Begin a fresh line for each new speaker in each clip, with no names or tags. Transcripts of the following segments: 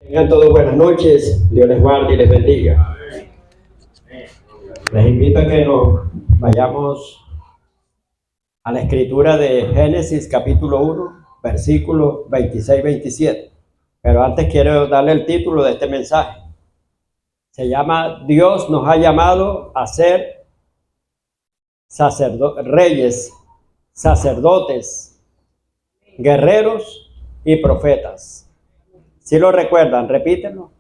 Tengan todos buenas noches, Dios les guarde y les bendiga. Les invito a que nos vayamos a la escritura de Génesis capítulo 1, versículos 26-27. Pero antes quiero darle el título de este mensaje. Se llama Dios nos ha llamado a ser reyes, sacerdotes, guerreros y profetas. Si lo recuerdan, repítenlo.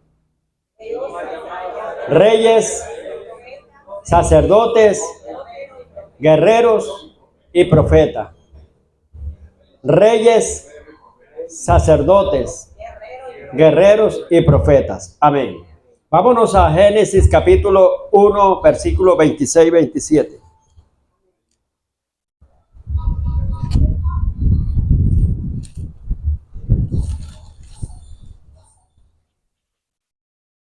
Reyes, sacerdotes, guerreros y profetas. Reyes, sacerdotes, guerreros y profetas. Amén. Vámonos a Génesis capítulo 1, versículos 26-27.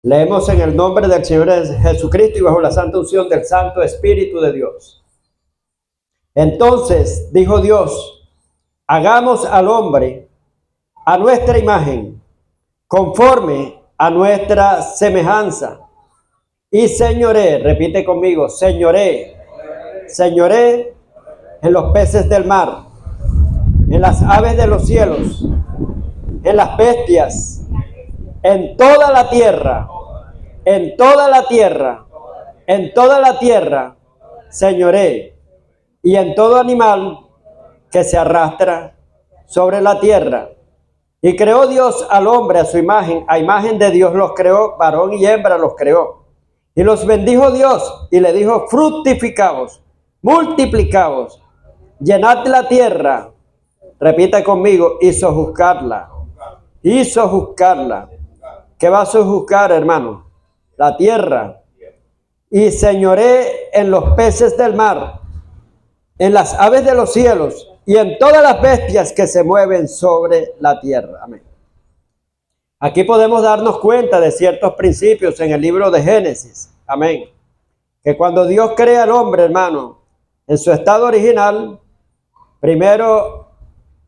Leemos en el nombre del Señor Jesucristo y bajo la santa unción del Santo Espíritu de Dios. Entonces dijo Dios: hagamos al hombre a nuestra imagen, conforme a nuestra semejanza, y señoré, repite conmigo, señoré en los peces del mar, en las aves de los cielos, en las bestias, en toda la tierra, señoré, y en todo animal que se arrastra sobre la tierra. Y creó Dios al hombre a su imagen, a imagen de Dios los creó, varón y hembra los creó. Y los bendijo Dios y le dijo: fructificaos, multiplicaos, llenad la tierra, repita conmigo, y sojuzgarla. ¿Qué va a sojuzgar, hermano? La tierra. Y señoré en los peces del mar, en las aves de los cielos y en todas las bestias que se mueven sobre la tierra. Amén. Aquí podemos darnos cuenta de ciertos principios en el libro de Génesis. Amén. Que cuando Dios crea al hombre, hermano, en su estado original, primero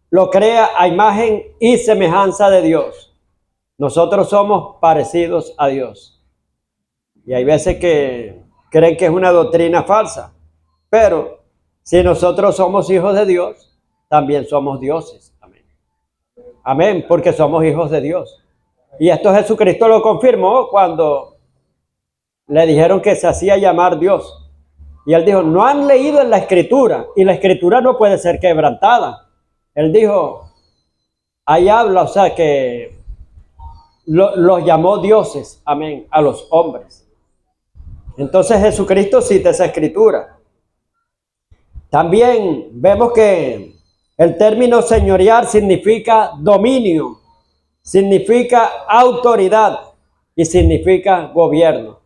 lo crea a imagen y semejanza de Dios. Nosotros somos parecidos a Dios. Y hay veces que creen que es una doctrina falsa. Pero si nosotros somos hijos de Dios, también somos dioses. Amén. Amén, porque somos hijos de Dios. Y esto Jesucristo lo confirmó cuando le dijeron que se hacía llamar Dios. Y él dijo: no han leído en la Escritura, y la Escritura no puede ser quebrantada. Él dijo, ahí habla, o sea que los llamó dioses, amén, a los hombres. Entonces Jesucristo cita esa Escritura. También vemos que el término señorear significa dominio, significa autoridad y significa gobierno.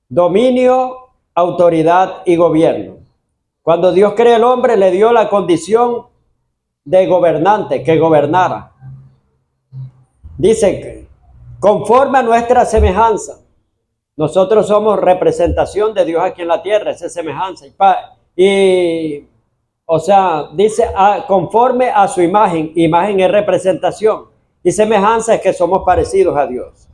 Dominio, autoridad y gobierno. Cuando Dios creó al hombre, le dio la condición de gobernante, que gobernara. Dice que conforme a nuestra semejanza, nosotros somos representación de Dios aquí en la tierra, esa es semejanza. O sea, dice conforme a su imagen. Imagen es representación y semejanza es que somos parecidos a Dios.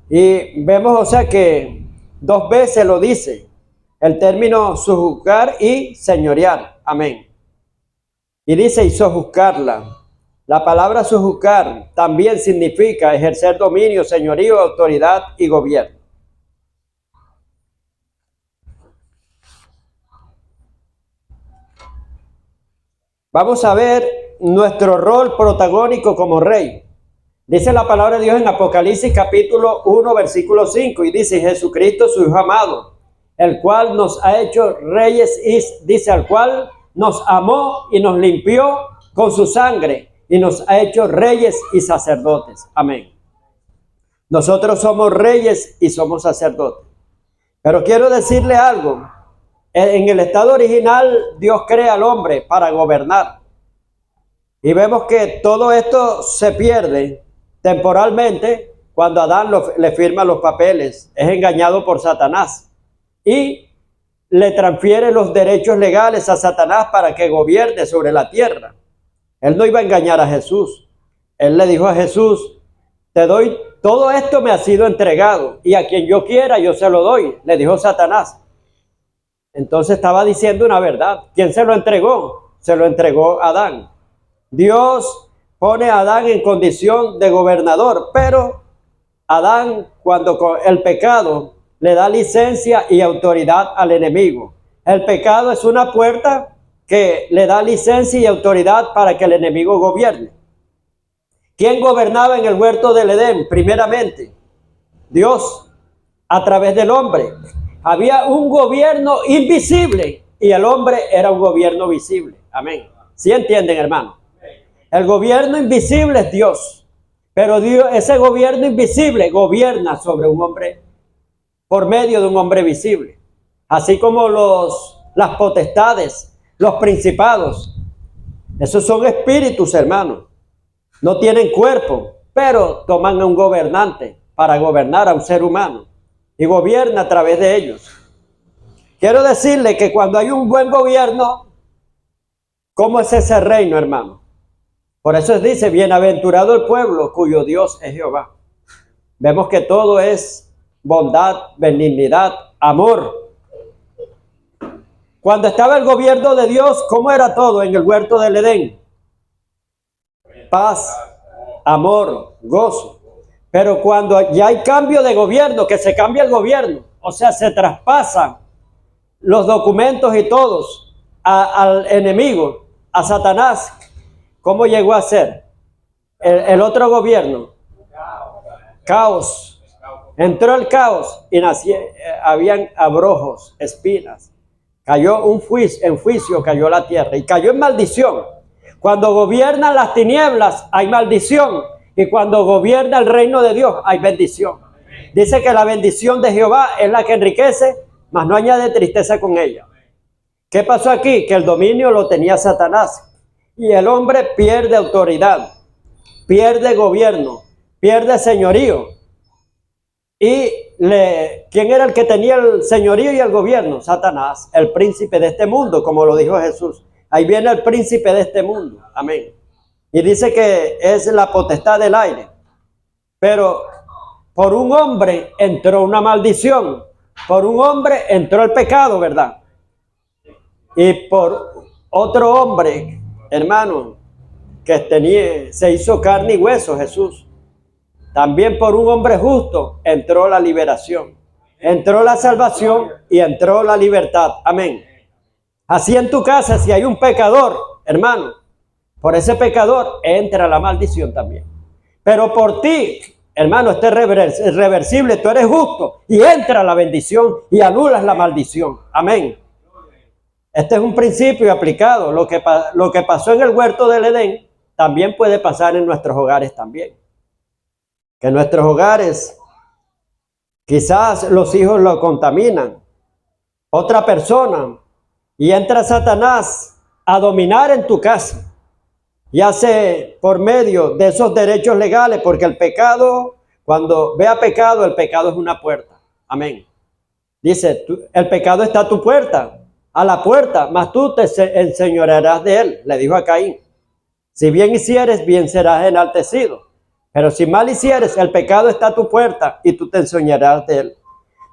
Y vemos, o sea, que dos veces lo dice el término sojuzgar y señorear. Amén. Y dice: y sojuzgarla. La palabra sojuzgar también significa ejercer dominio, señorío, autoridad y gobierno. Vamos a ver nuestro rol protagónico como rey. Dice la palabra de Dios en Apocalipsis capítulo 1, versículo 5, y dice: Jesucristo, su Hijo amado, el cual nos ha hecho reyes, y dice, al cual nos amó y nos limpió con su sangre, y nos ha hecho reyes y sacerdotes. Amén. Nosotros somos reyes y somos sacerdotes. Pero quiero decirle algo. En el estado original, Dios crea al hombre para gobernar. Y vemos que todo esto se pierde temporalmente cuando Adán le firma los papeles. Es engañado por Satanás. Y le transfiere los derechos legales a Satanás para que gobierne sobre la tierra. Él no iba a engañar a Jesús. Él le dijo a Jesús, te doy, todo esto me ha sido entregado y a quien yo quiera yo se lo doy, le dijo Satanás. Entonces estaba diciendo una verdad. ¿Quién se lo entregó? Se lo entregó Adán. Dios pone a Adán en condición de gobernador, pero Adán, cuando con el pecado, le da licencia y autoridad al enemigo. El pecado es una puerta que le da licencia y autoridad para que el enemigo gobierne. ¿Quién gobernaba en el huerto del Edén? Primeramente, Dios, a través del hombre. Había un gobierno invisible y el hombre era un gobierno visible. Amén. ¿Sí entienden, hermano? El gobierno invisible es Dios, pero Dios, ese gobierno invisible gobierna sobre un hombre por medio de un hombre visible. Así como las potestades, los principados, esos son espíritus, hermano. No tienen cuerpo, pero toman a un gobernante para gobernar a un ser humano y gobierna a través de ellos. Quiero decirle que cuando hay un buen gobierno, ¿cómo es ese reino, hermano? Por eso dice, bienaventurado el pueblo cuyo Dios es Jehová. Vemos que todo es bondad, benignidad, amor. Cuando estaba el gobierno de Dios, ¿cómo era todo en el huerto del Edén? Paz, amor, gozo. Pero cuando ya hay cambio de gobierno, que se cambia el gobierno, o sea, se traspasan los documentos y todos al enemigo, a Satanás, ¿cómo llegó a ser? El otro gobierno, caos. Entró el caos y habían abrojos, espinas. Cayó en juicio, cayó la tierra y cayó en maldición. Cuando gobiernan las tinieblas hay maldición y cuando gobierna el reino de Dios hay bendición. Dice que la bendición de Jehová es la que enriquece, mas no añade tristeza con ella. ¿Qué pasó aquí? Que el dominio lo tenía Satanás y el hombre pierde autoridad, pierde gobierno, pierde señorío. ¿Y quién era el que tenía el señorío y el gobierno? Satanás, el príncipe de este mundo, como lo dijo Jesús. Ahí viene el príncipe de este mundo. Amén. Y dice que es la potestad del aire. Pero por un hombre entró una maldición. Por un hombre entró el pecado, ¿verdad? Y por otro hombre, hermano, que se hizo carne y hueso, Jesús. También por un hombre justo entró la liberación. Entró la salvación y entró la libertad. Amén. Así en tu casa, si hay un pecador, hermano, por ese pecador entra la maldición también. Pero por ti, hermano, este es reversible, tú eres justo y entra la bendición y anulas la maldición. Amén. Este es un principio aplicado. Lo que pasó en el huerto del Edén también puede pasar en nuestros hogares también. Que en nuestros hogares quizás los hijos lo contaminan. Otra persona. Y entra Satanás a dominar en tu casa. Y hace por medio de esos derechos legales, porque el pecado, cuando vea pecado, el pecado es una puerta. Amén. Dice, el pecado está a tu puerta, a la puerta, mas tú te enseñorearás de él, le dijo a Caín. Si bien hicieres, bien serás enaltecido. Pero si mal hicieres, el pecado está a tu puerta y tú te enseñorearás de él.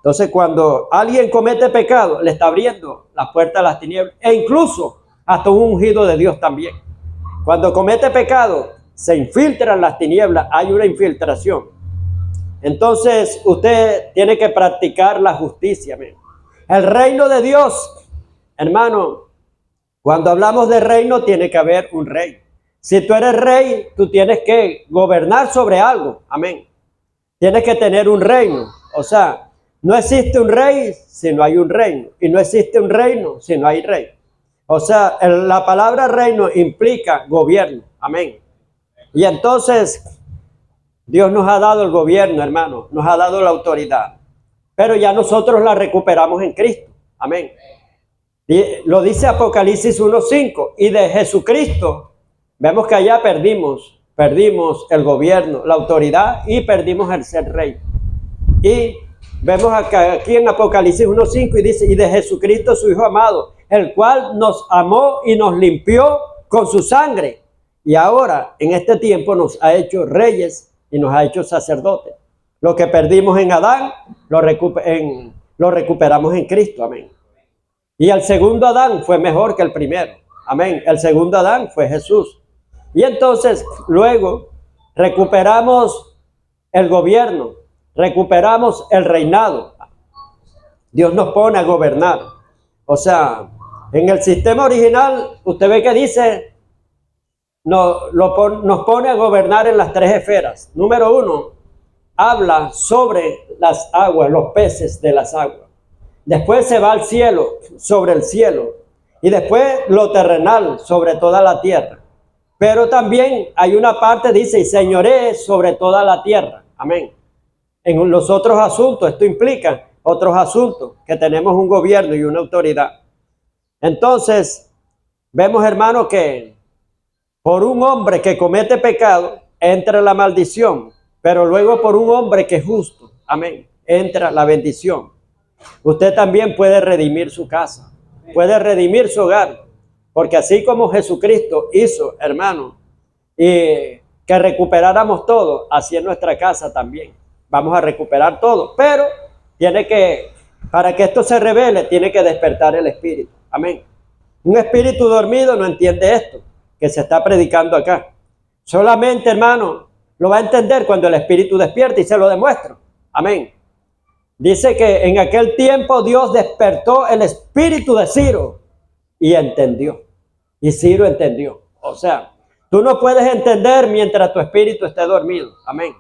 Entonces, cuando alguien comete pecado, le está abriendo las puertas a las tinieblas e incluso hasta un ungido de Dios también. Cuando comete pecado, se infiltran las tinieblas, hay una infiltración. Entonces, usted tiene que practicar la justicia. El reino de Dios, hermano, cuando hablamos de reino, tiene que haber un rey. Si tú eres rey, tú tienes que gobernar sobre algo. Amén. Tienes que tener un reino. O sea, no existe un rey si no hay un reino. Y no existe un reino si no hay rey. O sea, la palabra reino implica gobierno. Amén. Y entonces, Dios nos ha dado el gobierno, hermano. Nos ha dado la autoridad. Pero ya nosotros la recuperamos en Cristo. Amén. Y lo dice Apocalipsis 1:5. Y de Jesucristo, vemos que allá perdimos el gobierno, la autoridad y perdimos el ser rey. Y vemos aquí en Apocalipsis 1:5 y dice, y de Jesucristo su Hijo amado, el cual nos amó y nos limpió con su sangre Y ahora, en este tiempo, nos ha hecho reyes y nos ha hecho sacerdotes. Lo que perdimos en Adán, lo recuperamos en Cristo. Amén. Y el segundo Adán fue mejor que el primero. Amén. El segundo Adán fue Jesús. Y entonces, luego, recuperamos el gobierno, recuperamos el reinado. Dios nos pone a gobernar. O sea, en el sistema original, usted ve que dice, nos pone a gobernar en las tres esferas. Número uno, habla sobre las aguas, los peces de las aguas. Después se va al cielo, sobre el cielo. Y después lo terrenal, sobre toda la tierra. Pero también hay una parte, dice, y señoree sobre toda la tierra. Amén. En los otros asuntos, esto implica otros asuntos, que tenemos un gobierno y una autoridad. Entonces, vemos, hermano, que por un hombre que comete pecado, entra la maldición. Pero luego por un hombre que es justo, amén, entra la bendición. Usted también puede redimir su casa, puede redimir su hogar, porque así como Jesucristo hizo, hermano, y que recuperáramos todo, así en nuestra casa también. Vamos a recuperar todo, pero para que esto se revele, tiene que despertar el espíritu. Amén. Un espíritu dormido no entiende esto que se está predicando acá. Solamente, hermano, lo va a entender cuando el espíritu despierte, y se lo demuestro. Amén. Dice que en aquel tiempo Dios despertó el espíritu de Ciro y entendió. Y Ciro entendió. O sea, tú no puedes entender mientras tu espíritu esté dormido. Amén.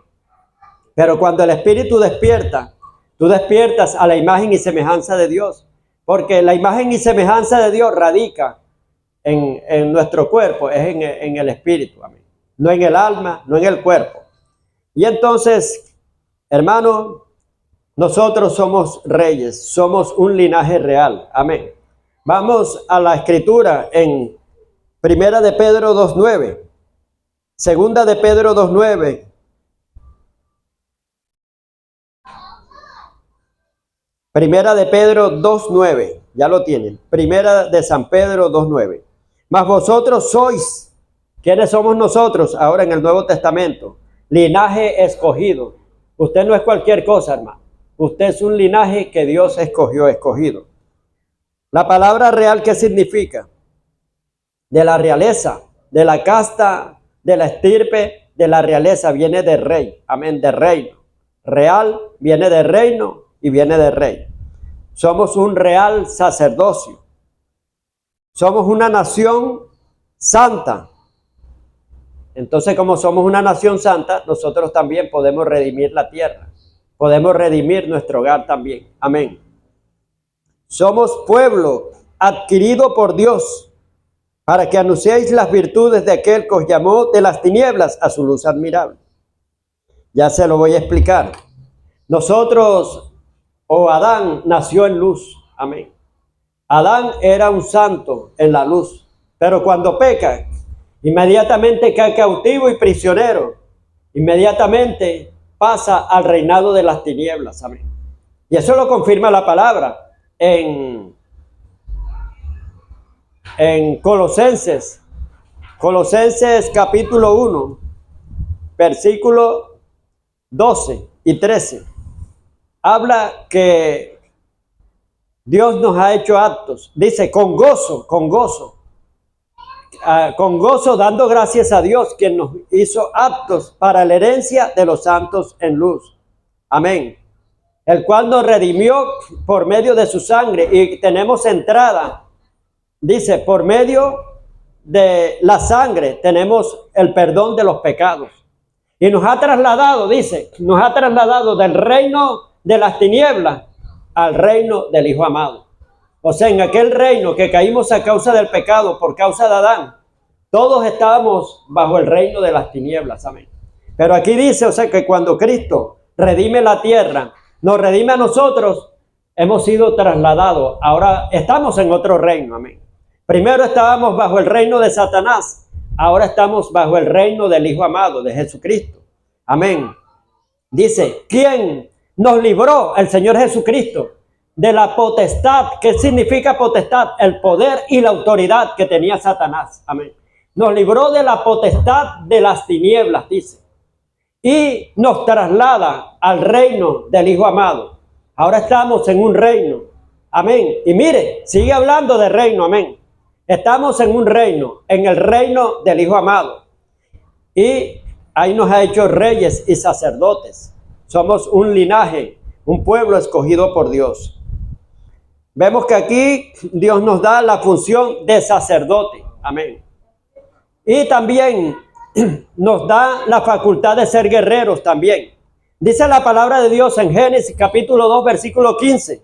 Pero cuando el espíritu despierta, tú despiertas a la imagen y semejanza de Dios. Porque la imagen y semejanza de Dios radica en nuestro cuerpo, es en el espíritu. Amén. No en el alma, no en el cuerpo. Y entonces, hermano, nosotros somos reyes, somos un linaje real. Amén. Vamos a la escritura en Primera de Pedro 2:9, Segunda de Pedro 2:9. Primera de Pedro 2:9, ya lo tienen. Primera de San Pedro 2:9. Mas vosotros sois, ¿quiénes somos nosotros ahora en el Nuevo Testamento? Linaje escogido. Usted no es cualquier cosa, hermano. Usted es un linaje que Dios escogido. La palabra real, ¿qué significa? De la realeza, de la casta, de la estirpe, de la realeza, viene de rey. Amén, de reino. Real viene de reino y viene de rey. Somos un real sacerdocio. Somos una nación santa. Entonces, como somos una nación santa, nosotros también podemos redimir la tierra. Podemos redimir nuestro hogar también. Amén. Somos pueblo adquirido por Dios para que anunciéis las virtudes de aquel que os llamó de las tinieblas a su luz admirable. Ya se lo voy a explicar. Nosotros, Adán nació en luz. Amén. Adán era un santo en la luz, pero cuando peca, inmediatamente cae cautivo y prisionero. Inmediatamente pasa al reinado de las tinieblas. Amén. Y eso lo confirma la palabra en Colosenses capítulo 1, versículo 12 y 13. Habla que Dios nos ha hecho aptos. Dice, con gozo, dando gracias a Dios, quien nos hizo aptos para la herencia de los santos en luz. Amén. El cual nos redimió por medio de su sangre, y tenemos entrada. Dice, por medio de la sangre tenemos el perdón de los pecados. Y nos ha trasladado, dice, nos ha trasladado del reino de las tinieblas al reino del Hijo amado. O sea, en aquel reino que caímos a causa del pecado, por causa de Adán, todos estábamos bajo el reino de las tinieblas. Amén. Pero aquí dice, o sea, que cuando Cristo redime la tierra, nos redime a nosotros, hemos sido trasladados. Ahora estamos en otro reino. Amén. Primero estábamos bajo el reino de Satanás. Ahora estamos bajo el reino del Hijo amado, de Jesucristo. Amén. Dice, ¿quién nos libró? El Señor Jesucristo, de la potestad. ¿Qué significa potestad? El poder y la autoridad que tenía Satanás. Amén. Nos libró de la potestad de las tinieblas, dice. Y nos traslada al reino del Hijo amado. Ahora estamos en un reino. Amén. Y mire, sigue hablando de reino. Amén. Estamos en un reino, en el reino del Hijo amado. Y ahí nos ha hecho reyes y sacerdotes. Somos un linaje, un pueblo escogido por Dios. Vemos que aquí Dios nos da la función de sacerdote. Amén. Y también nos da la facultad de ser guerreros también. Dice la palabra de Dios en Génesis capítulo 2, versículo 15.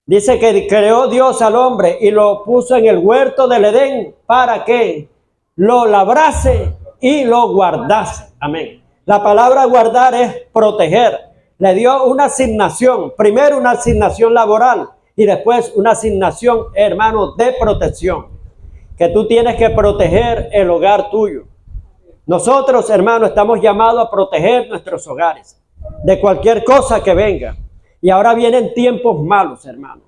Dice que creó Dios al hombre y lo puso en el huerto del Edén para que lo labrase y lo guardase. Amén. La palabra guardar es proteger. Le dio una asignación, primero una asignación laboral y después una asignación, hermano, de protección. Que tú tienes que proteger el hogar tuyo. Nosotros, hermanos, estamos llamados a proteger nuestros hogares de cualquier cosa que venga. Y ahora vienen tiempos malos, hermano.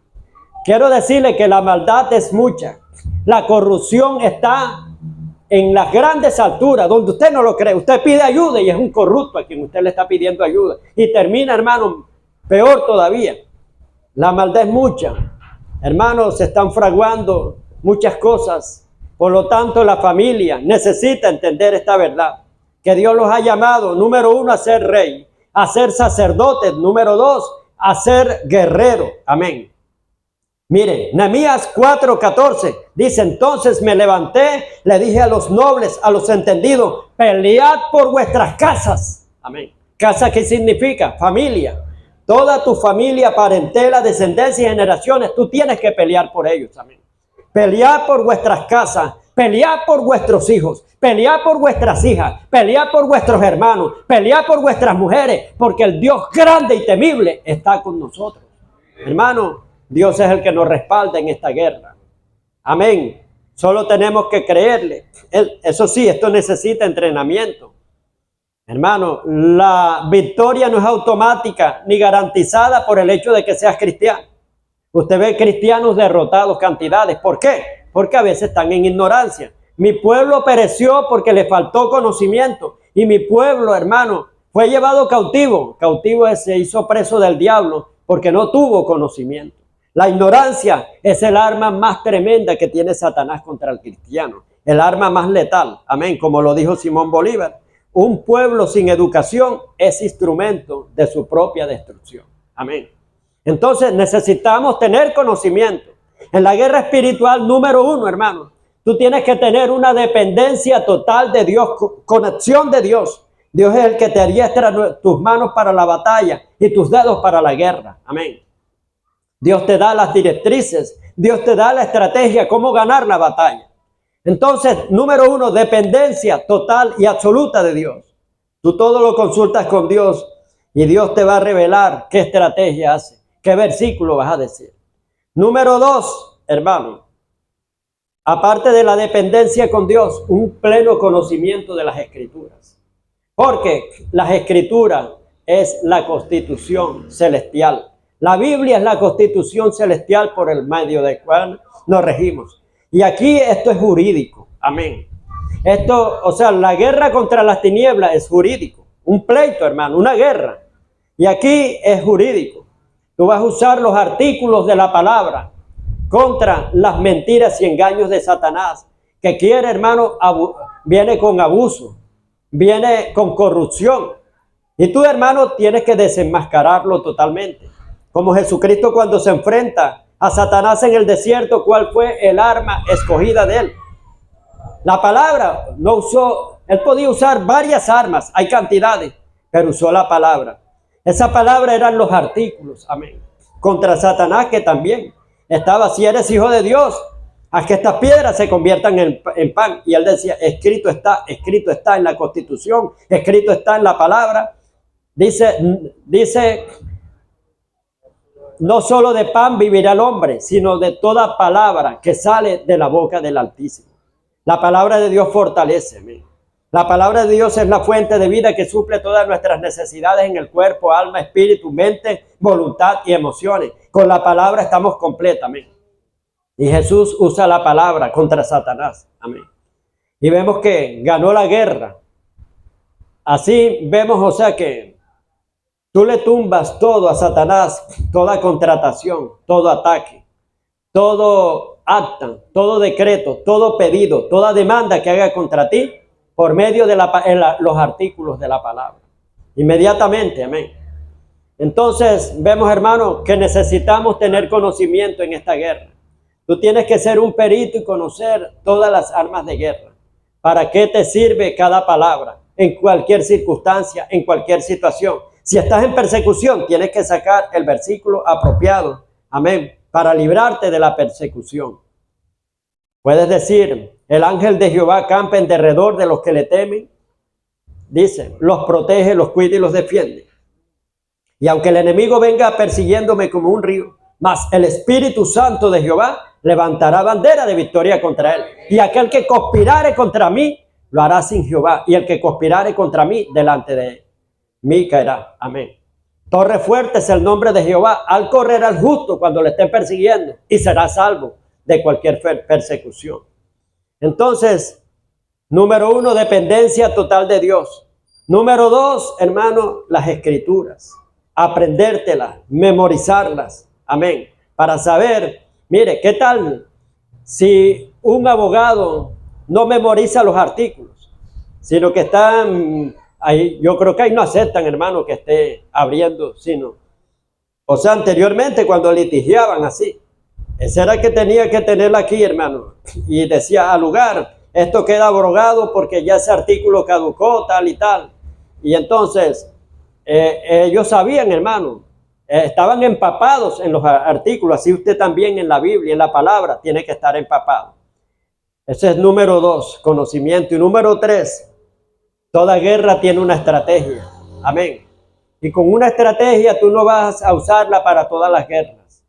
Quiero decirle que la maldad es mucha. La corrupción está en las grandes alturas, donde usted no lo cree. Usted pide ayuda y es un corrupto a quien usted le está pidiendo ayuda. Y termina, hermano, peor todavía. La maldad es mucha. Hermanos, se están fraguando muchas cosas. Por lo tanto, la familia necesita entender esta verdad. Que Dios los ha llamado, número 1, a ser rey, a ser sacerdotes, número 2, a ser guerrero. Amén. Mire, Nehemías 4:14 dice: entonces me levanté, le dije a los nobles, a los entendidos, pelead por vuestras casas. Amén. ¿Casa qué significa? Familia. Toda tu familia, parentela, descendencia y generaciones, tú tienes que pelear por ellos. Amén. Pelead por vuestras casas, pelead por vuestros hijos, pelead por vuestras hijas, pelead por vuestros hermanos, pelead por vuestras mujeres, porque el Dios grande y temible está con nosotros. Hermano, Dios es el que nos respalda en esta guerra. Amén. Solo tenemos que creerle. Eso sí, esto necesita entrenamiento. Hermano, la victoria no es automática ni garantizada por el hecho de que seas cristiano. Usted ve cristianos derrotados cantidades. ¿Por qué? Porque a veces están en ignorancia. Mi pueblo pereció porque le faltó conocimiento. Y mi pueblo, hermano, fue llevado cautivo. Cautivo se hizo preso del diablo porque no tuvo conocimiento. La ignorancia es el arma más tremenda que tiene Satanás contra el cristiano. El arma más letal. Amén. Como lo dijo Simón Bolívar. Un pueblo sin educación es instrumento de su propia destrucción. Amén. Entonces necesitamos tener conocimiento. En la guerra espiritual, número 1, hermano, tú tienes que tener una dependencia total de Dios, conexión de Dios. Dios es el que te adiestra tus manos para la batalla y tus dedos para la guerra. Amén. Dios te da las directrices, Dios te da la estrategia, cómo ganar la batalla. Entonces, número 1, dependencia total y absoluta de Dios. Tú todo lo consultas con Dios y Dios te va a revelar qué estrategia hace. ¿Qué versículo vas a decir? Número 2, hermano, aparte de la dependencia con Dios, un pleno conocimiento de las Escrituras. Porque las Escrituras es la constitución celestial. La Biblia es la constitución celestial por el medio de cual nos regimos. Y aquí esto es jurídico. Amén. Esto, o sea, la guerra contra las tinieblas es jurídico. Un pleito, hermano, una guerra. Y aquí es jurídico. Tú vas a usar los artículos de la palabra contra las mentiras y engaños de Satanás, que quiere, hermano, viene con abuso, viene con corrupción. Y tú, hermano, tienes que desenmascararlo totalmente. Como Jesucristo cuando se enfrenta a Satanás en el desierto, ¿cuál fue el arma escogida de él? La palabra. No usó, él podía usar varias armas, hay cantidades, pero usó la palabra. Esa palabra eran los artículos, amén. Contra Satanás, que también estaba: si eres hijo de Dios, haz que estas piedras se conviertan en pan. Y él decía: escrito está en la Constitución, escrito está en la palabra. Dice, no solo de pan vivirá el hombre, sino de toda palabra que sale de la boca del Altísimo. La palabra de Dios fortalece, amén. La palabra de Dios es la fuente de vida que suple todas nuestras necesidades en el cuerpo, alma, espíritu, mente, voluntad y emociones. Con la palabra estamos completamente. Y Jesús usa la palabra contra Satanás. Amén. y vemos que ganó la guerra. Así vemos, o sea que tú le tumbas todo a Satanás, toda contratación, todo ataque, todo acta, todo decreto, todo pedido, toda demanda que haga contra ti por medio de los artículos de la palabra. Inmediatamente, amén. Entonces vemos, hermano, que necesitamos tener conocimiento en esta guerra. Tú tienes que ser un perito y conocer todas las armas de guerra. ¿Para qué te sirve cada palabra? En cualquier circunstancia, en cualquier situación. Si estás en persecución, tienes que sacar el versículo apropiado. Amén. Para librarte de la persecución. Puedes decir, el ángel de Jehová acampa en derredor de los que le temen. Dice, los protege, los cuida y los defiende. Y aunque el enemigo venga persiguiéndome como un río, mas el Espíritu Santo de Jehová levantará bandera de victoria contra él. Y aquel que conspirare contra mí, lo hará sin Jehová. Y el que conspirare contra mí, delante de mí caerá. Amén. Torre fuerte es el nombre de Jehová. Al correr al justo cuando le estén persiguiendo, y será salvo de cualquier persecución. Entonces, número 1, dependencia total de Dios. Número 2, hermano, las escrituras. Aprendértelas, memorizarlas. Amén. Para saber, mire, ¿qué tal si un abogado no memoriza los artículos, sino que están ahí? Yo creo que ahí no aceptan, hermano, que esté abriendo, sino, o sea, anteriormente cuando litigiaban así, ese era el que tenía que tenerla aquí, hermano, y decía al lugar, esto queda abrogado porque ya ese artículo caducó, tal y tal. Y entonces, ellos sabían, hermano, estaban empapados en los artículos. Así usted también en la Biblia, en la palabra, tiene que estar empapado. Ese es número 2, conocimiento. Y número 3, toda guerra tiene una estrategia. Amén. Y con una estrategia tú no vas a usarla para todas las guerras.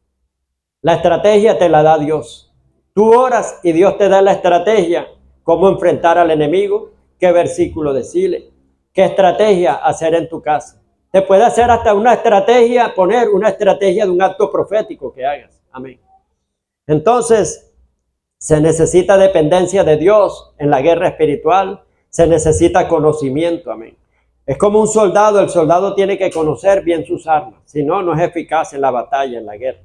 La estrategia te la da Dios. Tú oras y Dios te da la estrategia. Cómo enfrentar al enemigo, qué versículo decirle, qué estrategia hacer en tu casa. Te puede hacer hasta una estrategia, poner una estrategia de un acto profético que hagas. Amén. Entonces, se necesita dependencia de Dios en la guerra espiritual. Se necesita conocimiento. Amén. Es como un soldado. El soldado tiene que conocer bien sus armas. Si no, no es eficaz en la batalla, en la guerra.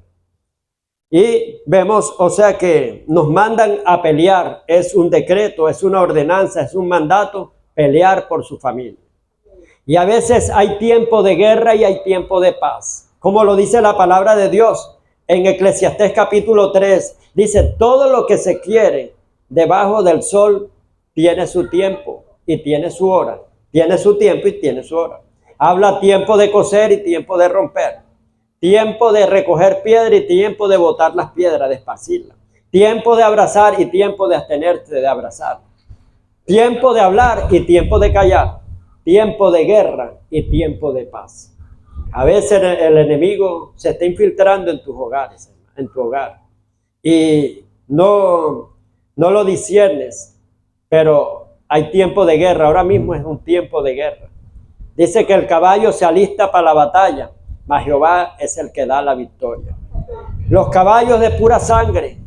Y vemos, o sea que nos mandan a pelear. Es un decreto, es una ordenanza, es un mandato, pelear por su familia. Y a veces hay tiempo de guerra y hay tiempo de paz. Como lo dice la palabra de Dios en Eclesiastés capítulo 3. Dice, todo lo que se quiere debajo del sol tiene su tiempo y tiene su hora. Tiene su tiempo y tiene su hora. Habla tiempo de coser y tiempo de romper. Tiempo de recoger piedra y tiempo de botar las piedras, de esparcirlas. Tiempo de abrazar y tiempo de abstenerte de abrazar. Tiempo de hablar y tiempo de callar. Tiempo de guerra y tiempo de paz. A veces el enemigo se está infiltrando en tus hogares, en tu hogar. Y no lo disciernes, pero hay tiempo de guerra. Ahora mismo es un tiempo de guerra. Dice que el caballo se alista para la batalla, mas Jehová es el que da la victoria. Los caballos de pura sangre,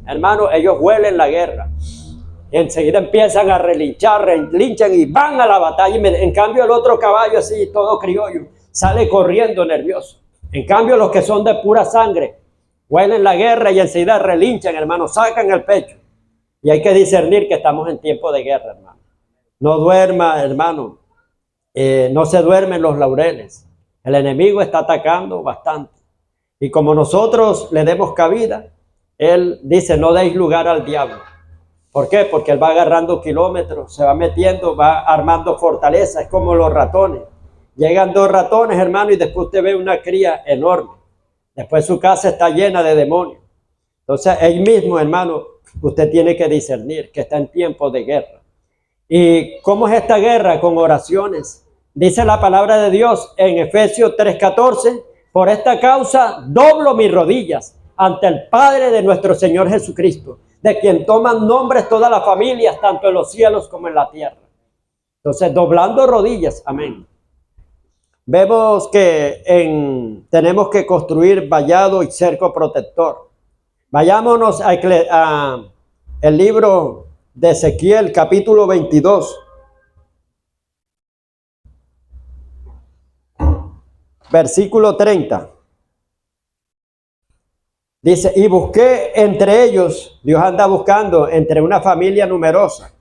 hermano, ellos huelen la guerra. Y enseguida empiezan a relinchan y van a la batalla. En cambio el otro caballo así, todo criollo, sale corriendo nervioso. En cambio los que son de pura sangre, huelen la guerra y enseguida relinchan, hermano, sacan el pecho. Y hay que discernir que estamos en tiempo de guerra, hermano. No duerma, hermano. No se duermen los laureles. El enemigo está atacando bastante. Y como nosotros le demos cabida, él dice, no deis lugar al diablo. ¿Por qué? Porque él va agarrando kilómetros, se va metiendo, va armando fortaleza. Es como los ratones. Llegan 2 ratones, hermano, y después usted ve una cría enorme. Después su casa está llena de demonios. Entonces, él mismo, hermano, usted tiene que discernir que está en tiempo de guerra. ¿Y cómo es esta guerra? Con oraciones. Dice la palabra de Dios en Efesios 3:14, por esta causa doblo mis rodillas ante el Padre de nuestro Señor Jesucristo, de quien toman nombres todas las familias, tanto en los cielos como en la tierra. Entonces, doblando rodillas, amén. Vemos que tenemos que construir vallado y cerco protector. Vayámonos a el libro de Ezequiel, capítulo 22. Versículo 30. Dice, y busqué entre ellos, Dios anda buscando entre una familia numerosa,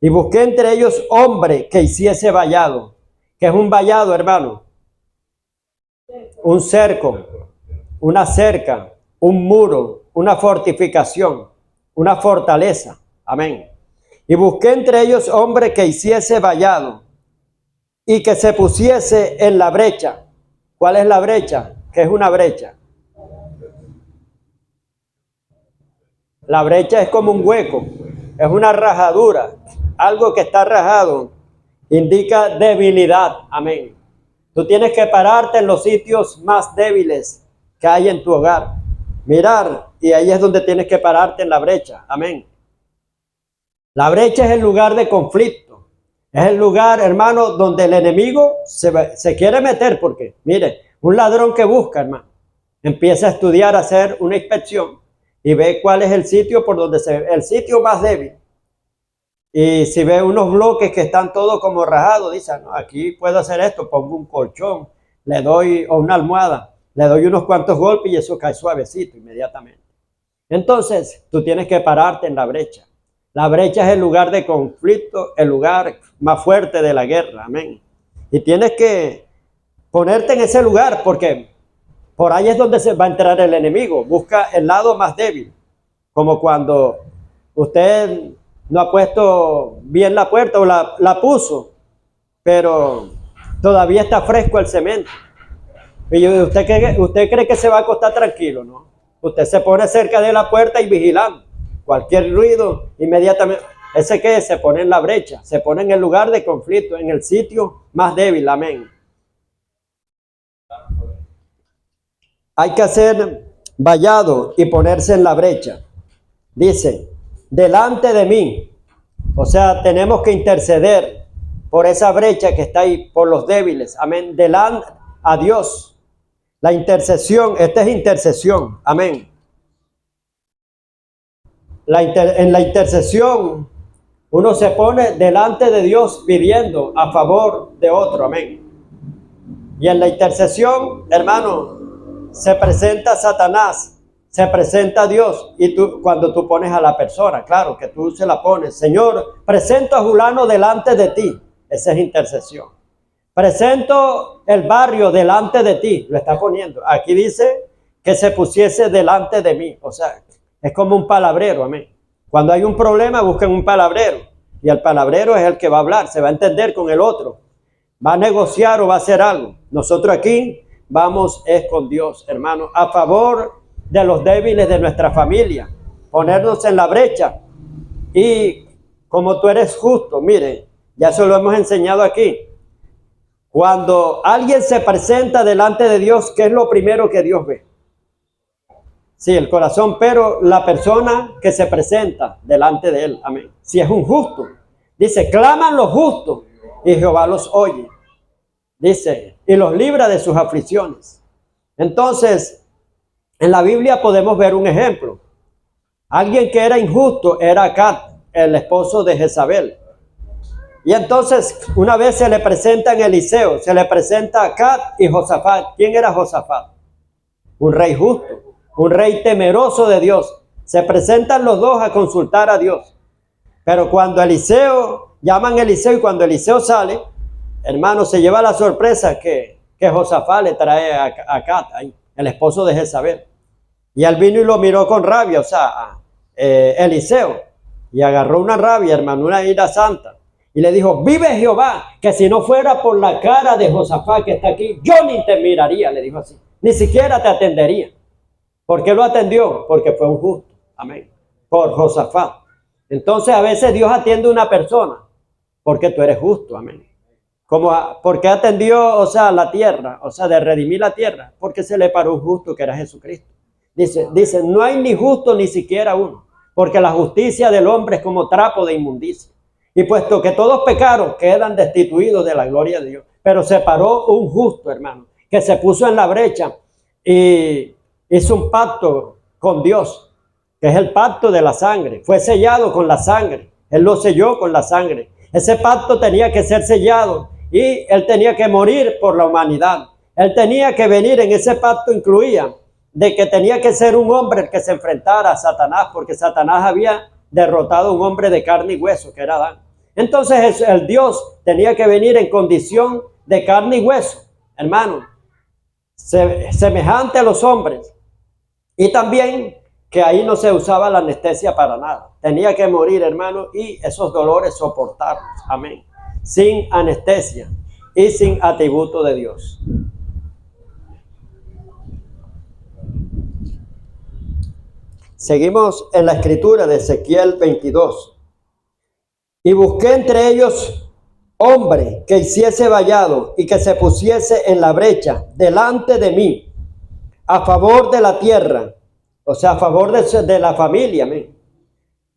y busqué entre ellos hombre que hiciese vallado. ¿Qué es un vallado, hermano? Un cerco, una cerca, un muro, una fortificación, una fortaleza. Amén. Y busqué entre ellos hombre que hiciese vallado y que se pusiese en la brecha. ¿Cuál es la brecha? ¿Qué es una brecha? La brecha es como un hueco, es una rajadura, algo que está rajado, indica debilidad. Amén. Tú tienes que pararte en los sitios más débiles que hay en tu hogar. Mirar, y ahí es donde tienes que pararte en la brecha. Amén. La brecha es el lugar de conflicto. Es el lugar, hermano, donde el enemigo se quiere meter, porque, mire, un ladrón que busca, hermano, empieza a estudiar, a hacer una inspección y ve cuál es el sitio por donde el sitio más débil. Y si ve unos bloques que están todos como rajados, dice, no, aquí puedo hacer esto, pongo un colchón, le doy, o una almohada, le doy unos cuantos golpes y eso cae suavecito inmediatamente. Entonces, tú tienes que pararte en la brecha. La brecha es el lugar de conflicto, el lugar más fuerte de la guerra, amén. Y tienes que ponerte en ese lugar porque por ahí es donde se va a entrar el enemigo. Busca el lado más débil, como cuando usted no ha puesto bien la puerta o la puso, pero todavía está fresco el cemento. Y usted cree que se va a acostar tranquilo, ¿no? Usted se pone cerca de la puerta y vigilando. Cualquier ruido, inmediatamente, ese que se pone en la brecha, se pone en el lugar de conflicto, en el sitio más débil, amén. Hay que hacer vallado y ponerse en la brecha. Dice, delante de mí. O sea, tenemos que interceder por esa brecha que está ahí, por los débiles, amén. Delante a Dios. La intercesión, esta es intercesión, amén. En la intercesión, uno se pone delante de Dios pidiendo a favor de otro, amén. Y en la intercesión, hermano, se presenta Satanás, se presenta Dios, y cuando tú pones a la persona, claro que tú se la pones, Señor, presento a Julano delante de ti, esa es intercesión. Presento el barrio delante de ti, lo está poniendo. Aquí dice que se pusiese delante de mí, o sea, es como un palabrero, amén. Cuando hay un problema, buscan un palabrero, y el palabrero es el que va a hablar, se va a entender con el otro, va a negociar o va a hacer algo. Nosotros aquí vamos es con Dios, hermano, a favor de los débiles de nuestra familia, ponernos en la brecha. Y como tú eres justo, mire, ya se lo hemos enseñado aquí. Cuando alguien se presenta delante de Dios, ¿qué es lo primero que Dios ve? Sí, el corazón, pero la persona que se presenta delante de él, amén. Si es un justo, dice, claman los justos y Jehová los oye. Dice, y los libra de sus aflicciones. Entonces, en la Biblia podemos ver un ejemplo. Alguien que era injusto era Acab, el esposo de Jezabel. Y entonces, una vez se le presenta en Eliseo, se le presenta a Acab y Josafat. ¿Quién era Josafat? Un rey justo, un rey temeroso de Dios. Se presentan los dos a consultar a Dios. Pero cuando llaman a Eliseo y cuando Eliseo sale, hermano, se lleva la sorpresa que Josafat le trae a Acab, el esposo de Jezabel. Y él vino y lo miró con rabia, o sea, Eliseo. Y agarró una rabia, hermano, una ira santa. Y le dijo, vive Jehová, que si no fuera por la cara de Josafat que está aquí, yo ni te miraría, le dijo así. Ni siquiera te atendería. ¿Por qué lo atendió? Porque fue un justo. Amén. Por Josafat. Entonces a veces Dios atiende a una persona porque tú eres justo. Amén. ¿Por qué atendió, o sea, la tierra? O sea, de redimir la tierra. Porque se le paró un justo que era Jesucristo. Dice, no hay ni justo ni siquiera uno. Porque la justicia del hombre es como trapo de inmundicia. Y puesto que todos pecaron, quedan destituidos de la gloria de Dios. Pero se paró un justo, hermano, que se puso en la brecha y hizo un pacto con Dios, que es el pacto de la sangre. Fue sellado con la sangre. Él lo selló con la sangre. Ese pacto tenía que ser sellado y él tenía que morir por la humanidad. Él tenía que venir, en ese pacto incluía de que tenía que ser un hombre el que se enfrentara a Satanás, porque Satanás había derrotado a un hombre de carne y hueso, que era Adán. Entonces el Dios tenía que venir en condición de carne y hueso, hermano, semejante a los hombres. Y también que ahí no se usaba la anestesia para nada. Tenía que morir, hermano, y esos dolores soportarlos. Amén. Sin anestesia y sin atributo de Dios. Seguimos en la escritura de Ezequiel 22. Y busqué entre ellos hombre que hiciese vallado y que se pusiese en la brecha delante de mí, a favor de la tierra, o sea, a favor de la familia. Amén.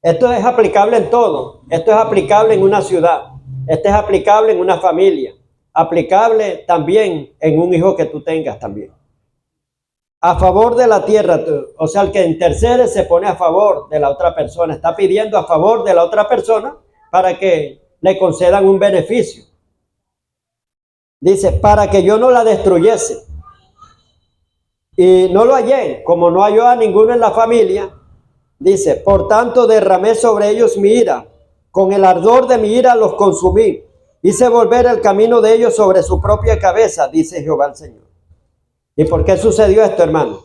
Esto es aplicable en todo. Esto es aplicable en una ciudad. Esto es aplicable en una familia. Aplicable también en un hijo que tú tengas también. A favor de la tierra, o sea, el que intercede se pone a favor de la otra persona. Está pidiendo a favor de la otra persona para que le concedan un beneficio. Dice, para que yo no la destruyese. Y no lo hallé, como no halló a ninguno en la familia. Dice, por tanto derramé sobre ellos mi ira, con el ardor de mi ira los consumí, hice volver el camino de ellos sobre su propia cabeza, dice Jehová el Señor. ¿Y por qué sucedió esto, hermano?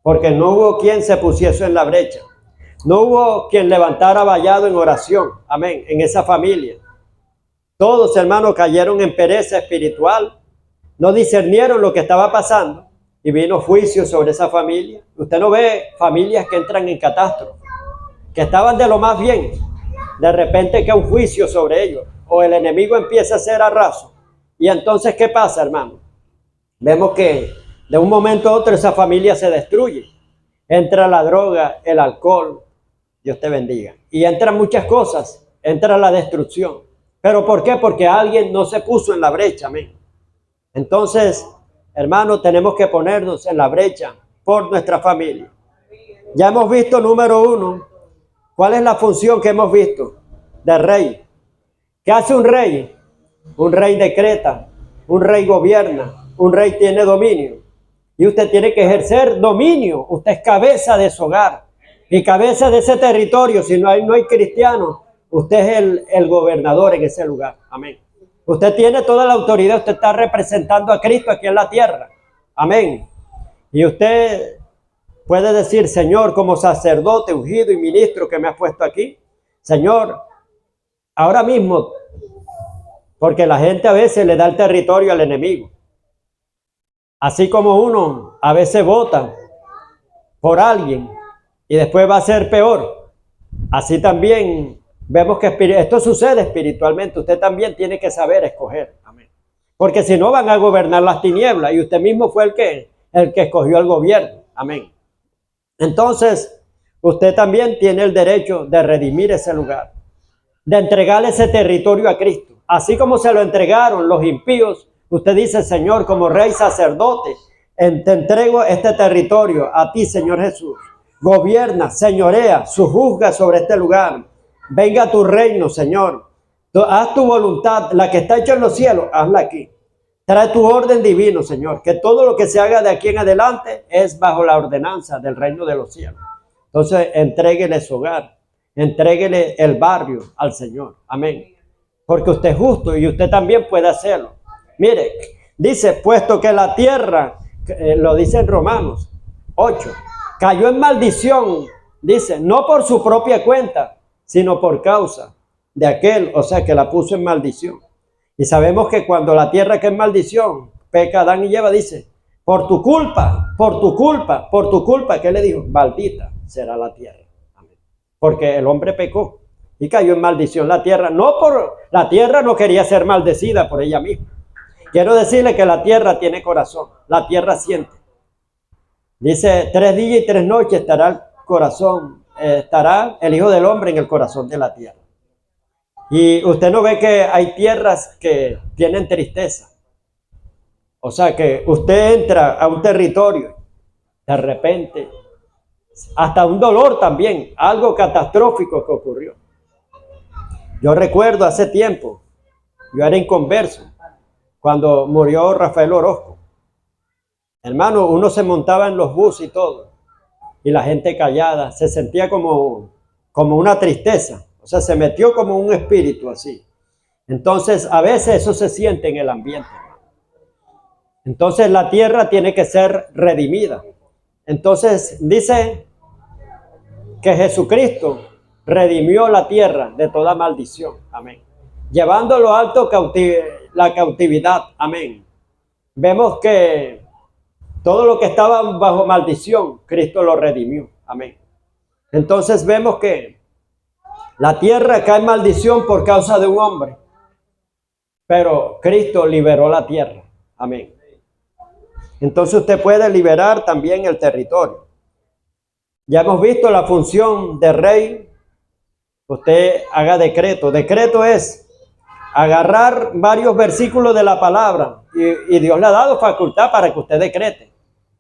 Porque no hubo quien se pusiese en la brecha, no hubo quien levantara vallado en oración, amén, en esa familia. Todos, hermanos, cayeron en pereza espiritual, no discernieron lo que estaba pasando. Y vino juicio sobre esa familia. Usted no ve familias que entran en catástrofe, que estaban de lo más bien. De repente cae un juicio sobre ellos. O el enemigo empieza a ser arraso. Y entonces, ¿qué pasa, hermano? Vemos que de un momento a otro esa familia se destruye. Entra la droga, el alcohol. Dios te bendiga. Y entran muchas cosas. Entra la destrucción. ¿Pero por qué? Porque alguien no se puso en la brecha, amén. Entonces, hermano, tenemos que ponernos en la brecha por nuestra familia. Ya hemos visto, número 1, ¿cuál es la función que hemos visto? Del rey. ¿Qué hace un rey? Un rey decreta, un rey gobierna, un rey tiene dominio. Y usted tiene que ejercer dominio. Usted es cabeza de su hogar y cabeza de ese territorio. Si no hay cristianos, usted es el gobernador en ese lugar. Amén. Usted tiene toda la autoridad, usted está representando a Cristo aquí en la tierra. Amén. Y usted puede decir, Señor, como sacerdote, ungido y ministro que me has puesto aquí, Señor, ahora mismo, porque la gente a veces le da el territorio al enemigo. Así como uno a veces vota por alguien y después va a ser peor, así también vemos que esto sucede espiritualmente. Usted también tiene que saber escoger. Amén. Porque si no van a gobernar las tinieblas y usted mismo fue el que escogió el gobierno. Amén. Entonces, usted también tiene el derecho de redimir ese lugar, de entregarle ese territorio a Cristo. Así como se lo entregaron los impíos, usted dice, Señor, como rey sacerdote, te entrego este territorio a ti, Señor Jesús. Gobierna, señorea, sujuzga sobre este lugar. Venga a tu reino, Señor. Haz tu voluntad, la que está hecha en los cielos, hazla aquí. Trae tu orden divino, Señor. Que todo lo que se haga de aquí en adelante es bajo la ordenanza del reino de los cielos. Entonces, entréguele su hogar. Entréguele el barrio al Señor. Amén. Porque usted es justo y usted también puede hacerlo. Mire, dice, puesto que la tierra, lo dice en Romanos 8, cayó en maldición, dice, no por su propia cuenta, sino por causa de aquel, o sea, que la puso en maldición. Y sabemos que cuando la tierra que es maldición, peca Adán y Eva, dice, por tu culpa, por tu culpa, por tu culpa, ¿qué le dijo? Maldita será la tierra. Amén. Porque el hombre pecó y cayó en maldición la tierra. La tierra no quería ser maldecida por ella misma. Quiero decirle que la tierra tiene corazón, la tierra siente. Dice, 3 días y 3 noches estará el corazón, estará el Hijo del Hombre en el corazón de la tierra. Y usted no ve que hay tierras que tienen tristeza. O sea que usted entra a un territorio, de repente, hasta un dolor también, algo catastrófico que ocurrió. Yo recuerdo hace tiempo, yo era inconverso, cuando murió Rafael Orozco. Hermano, uno se montaba en los buses y todo, y la gente callada, se sentía como una tristeza, o sea, se metió como un espíritu así. Entonces, a veces eso se siente en el ambiente. Entonces, la tierra tiene que ser redimida. Entonces, dice que Jesucristo redimió la tierra de toda maldición. Amén. Llevando lo alto la cautividad. Amén. Vemos que todo lo que estaba bajo maldición, Cristo lo redimió. Amén. Entonces vemos que la tierra cae en maldición por causa de un hombre, pero Cristo liberó la tierra. Amén. Entonces usted puede liberar también el territorio. Ya hemos visto la función de rey. Usted haga decreto. Decreto es agarrar varios versículos de la palabra y Dios le ha dado facultad para que usted decrete.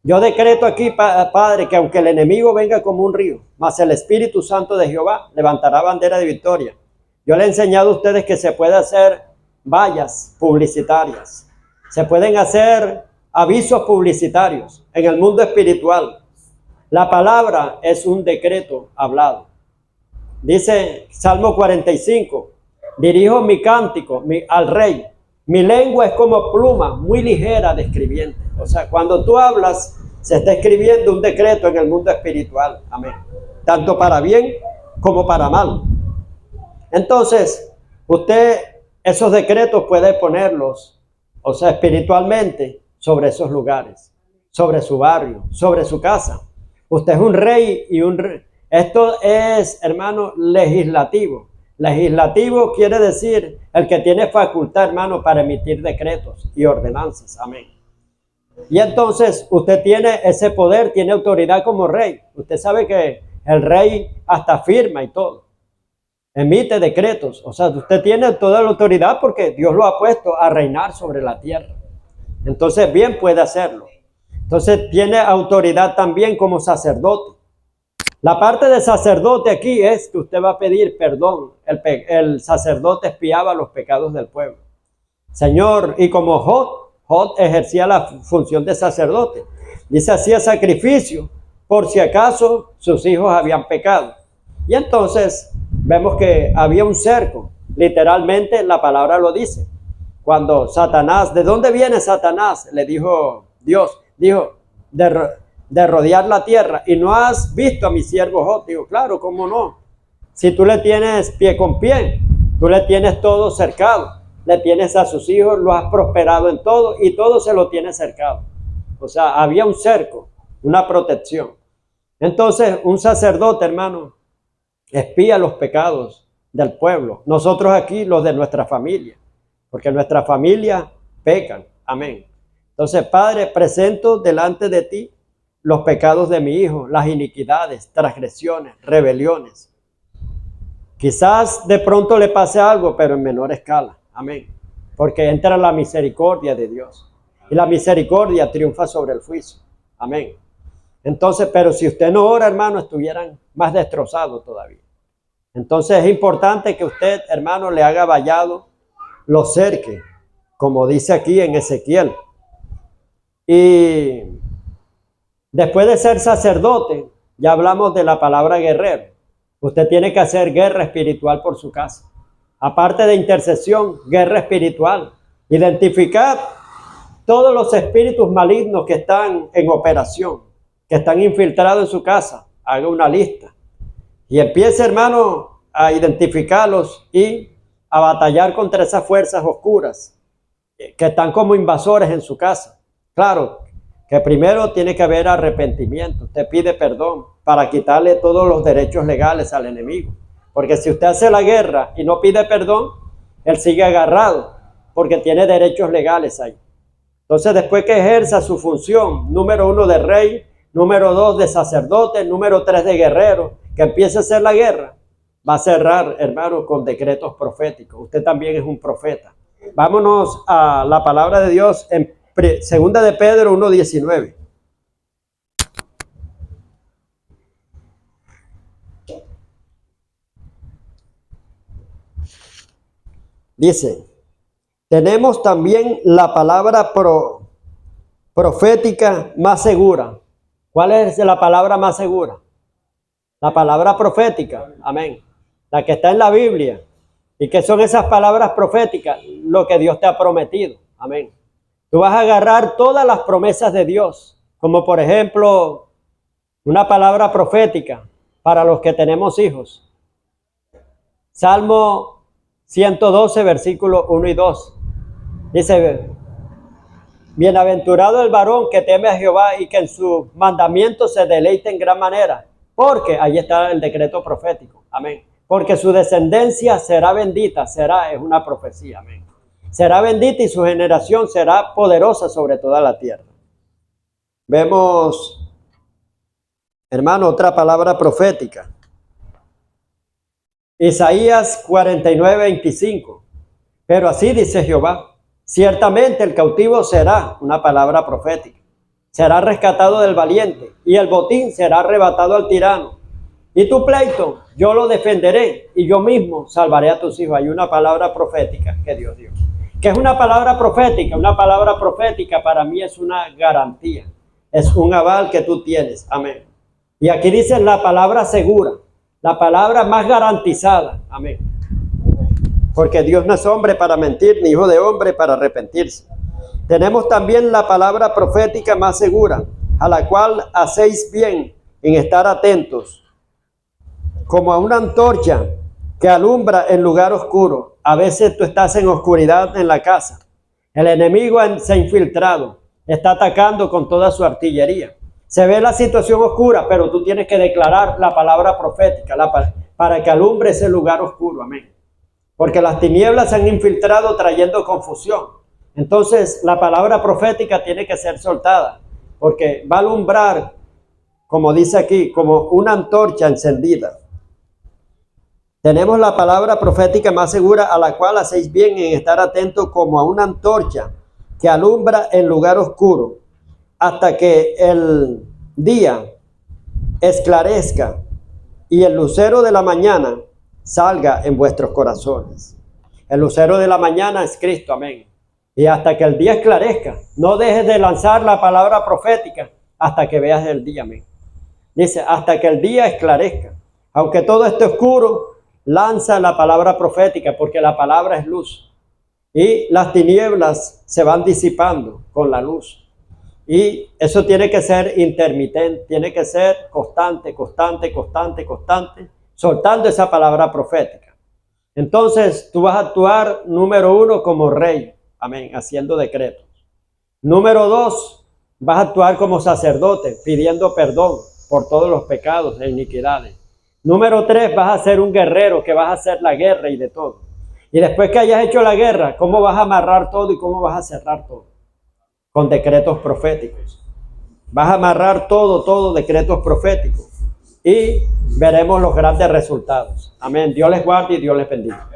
Yo decreto aquí, Padre, que aunque el enemigo venga como un río, mas el Espíritu Santo de Jehová levantará bandera de victoria. Yo le he enseñado a ustedes que se puede hacer vallas publicitarias, se pueden hacer avisos publicitarios en el mundo espiritual. La palabra es un decreto hablado. Dice Salmo 45, dirijo mi cántico al rey. Mi lengua es como pluma muy ligera de escribiente. O sea, cuando tú hablas, se está escribiendo un decreto en el mundo espiritual. Amén. Tanto para bien como para mal. Entonces, usted esos decretos puede ponerlos, o sea, espiritualmente, sobre esos lugares, sobre su barrio, sobre su casa. Usted es un rey y un rey. Esto es, hermano, legislativo. Legislativo quiere decir el que tiene facultad, hermano, para emitir decretos y ordenanzas. Amén. Y entonces usted tiene ese poder, tiene autoridad como rey. Usted sabe que el rey hasta firma y todo. Emite decretos. O sea, usted tiene toda la autoridad porque Dios lo ha puesto a reinar sobre la tierra. Entonces bien puede hacerlo. Entonces tiene autoridad también como sacerdote. La parte de sacerdote aquí es que usted va a pedir perdón. El sacerdote expiaba los pecados del pueblo. Señor, y como Jod ejercía la función de sacerdote. Dice, hacía sacrificio por si acaso sus hijos habían pecado. Y entonces vemos que había un cerco. Literalmente la palabra lo dice. Cuando Satanás, ¿de dónde viene Satanás? Le dijo Dios, dijo, de rodear la tierra. Y no has visto a mi siervo Jod. Digo, claro, ¿cómo no? Si tú le tienes pie con pie, tú le tienes todo cercado, le tienes a sus hijos, lo has prosperado en todo y todo se lo tiene cercado. O sea, había un cerco, una protección. Entonces, un sacerdote, hermano, espía los pecados del pueblo. Nosotros aquí, los de nuestra familia, porque nuestra familia pecan. Amén. Entonces, Padre, presento delante de ti los pecados de mi hijo, las iniquidades, transgresiones, rebeliones. Quizás de pronto le pase algo, pero en menor escala. Amén. Porque entra la misericordia de Dios. Y la misericordia triunfa sobre el juicio. Amén. Entonces, pero si usted no ora, hermano, estuvieran más destrozados todavía. Entonces es importante que usted, hermano, le haga vallado, lo cerque, como dice aquí en Ezequiel. Y después de ser sacerdote, ya hablamos de la palabra guerrero. Usted tiene que hacer guerra espiritual por su casa. Aparte de intercesión, guerra espiritual. Identificar todos los espíritus malignos que están en operación, que están infiltrados en su casa. Haga una lista. Y empiece, hermano, a identificarlos y a batallar contra esas fuerzas oscuras que están como invasores en su casa. Claro, que primero tiene que haber arrepentimiento. Usted pide perdón para quitarle todos los derechos legales al enemigo. Porque si usted hace la guerra y no pide perdón, él sigue agarrado porque tiene derechos legales ahí. Entonces, después que ejerza su función, número 1 de rey, número 2 de sacerdote, número 3 de guerrero, que empiece a hacer la guerra, va a cerrar, hermano, con decretos proféticos. Usted también es un profeta. Vámonos a la palabra de Dios en Segunda de Pedro 1:19. Dice, tenemos también la palabra profética más segura. ¿Cuál es la palabra más segura? La palabra profética. Amén. La que está en la Biblia. ¿Y qué son esas palabras proféticas? Lo que Dios te ha prometido. Amén. Tú vas a agarrar todas las promesas de Dios, como por ejemplo, una palabra profética para los que tenemos hijos. Salmo 112, versículos 1 y 2. Dice, bienaventurado el varón que teme a Jehová y que en sus mandamientos se deleite en gran manera. Porque, ahí está el decreto profético. Amén. Porque su descendencia será bendita, es una profecía. Amén. Será bendita y su generación será poderosa sobre toda la tierra. Vemos, hermano, otra palabra profética. Isaías 49, 25. Pero así dice Jehová, ciertamente el cautivo será, una palabra profética, será rescatado del valiente y el botín será arrebatado al tirano. Y tu pleito, yo lo defenderé y yo mismo salvaré a tus hijos. Hay una palabra profética que Dios dio. ¿Qué es una palabra profética? Una palabra profética para mí es una garantía, es un aval que tú tienes. Amén. Y aquí dice la palabra segura, la palabra más garantizada. Amén. Porque Dios no es hombre para mentir, ni hijo de hombre para arrepentirse. Tenemos también la palabra profética más segura, a la cual hacéis bien en estar atentos, como a una antorcha que alumbra en lugar oscuro. A veces tú estás en oscuridad en la casa. El enemigo se ha infiltrado, está atacando con toda su artillería. Se ve la situación oscura, pero tú tienes que declarar la palabra profética para que alumbre ese lugar oscuro. Amén. Porque las tinieblas se han infiltrado trayendo confusión. Entonces la palabra profética tiene que ser soltada, porque va a alumbrar, como dice aquí, como una antorcha encendida. Tenemos la palabra profética más segura, a la cual hacéis bien en estar atentos como a una antorcha que alumbra en lugar oscuro, hasta que el día esclarezca y el lucero de la mañana salga en vuestros corazones. El lucero de la mañana es Cristo, amén. Y hasta que el día esclarezca, no dejes de lanzar la palabra profética hasta que veas el día, amén. Dice, hasta que el día esclarezca. Aunque todo esté oscuro, lanza la palabra profética, porque la palabra es luz. Y las tinieblas se van disipando con la luz. Y eso tiene que ser intermitente, tiene que ser constante, soltando esa palabra profética. Entonces tú vas a actuar, número 1, como rey, amén, haciendo decretos. Número 2, vas a actuar como sacerdote, pidiendo perdón por todos los pecados e iniquidades. Número 3, vas a ser un guerrero que vas a hacer la guerra y de todo. Y después que hayas hecho la guerra, ¿cómo vas a amarrar todo y cómo vas a cerrar todo? Con decretos proféticos. Vas a amarrar todo, decretos proféticos. Y veremos los grandes resultados. Amén. Dios les guarde y Dios les bendiga.